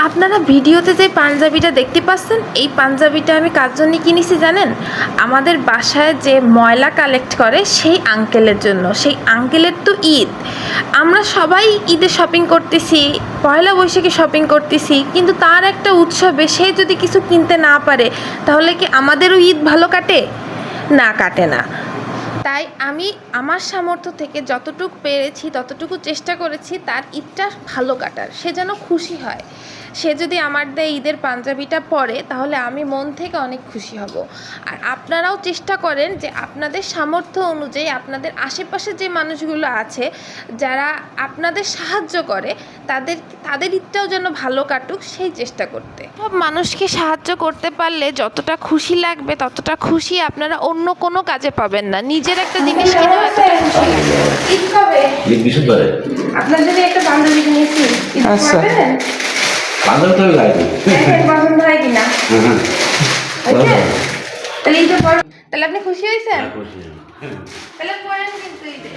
আপনারা ভিডিওতে যে পাঞ্জাবিটা দেখতে পাচ্ছেন, এই পাঞ্জাবিটা আমি কার জন্য কিনেছি জানেন? আমাদের বাসায় যে ময়লা কালেক্ট করে সেই আঙ্কেলের জন্য। সেই আঙ্কেলের তো ঈদ, আমরা সবাই ঈদে শপিং করতেছি, পয়লা বৈশাখে শপিং করতেছি, কিন্তু তার একটা উৎসবে সে যদি কিছু কিনতে না পারে, তাহলে কি আমাদেরও ঈদ ভালো কাটে? না, কাটে না। তাই আমি আমার সামর্থ্য থেকে যতটুকু পেরেছি ততটুকু চেষ্টা করেছি তার ঈদটা ভালো কাটার, সে যেন খুশি হয়। সে যদি আমার দেয় ঈদের পাঞ্জাবিটা পরে, তাহলে আমি মন থেকে অনেক খুশি হব। আর আপনারাও চেষ্টা করেন যে আপনাদের সামর্থ্য অনুযায়ী আপনাদের আশেপাশে যে মানুষগুলো আছে যারা আপনাদের সাহায্য করে, তাদের ঈদটাও যেন ভালো কাটুক সেই চেষ্টা করতে। সব মানুষকে সাহায্য করতে পারলে যতটা খুশি লাগবে, ততটা খুশি আপনারা অন্য কোনো কাজে পাবেন না। নিজের একটা জিনিস কিনে এতটা খুশি লাগে। ঈদ কবে? ঈদ বৃহস্পতিবারে। আপনার জন্য একটা বান্ধবী কিনেছি। ঈদ আচ্ছা। করবেন? বান্ধবী তো আমি গাইবো। পছন্দ হয় কিনা? হ্যাঁ। ওকে? তাহলে ঈদে পর, তাহলে আপনি খুশি হয়েছেন? খুশি। তাহলে পরেন কিন্তু ঈদে।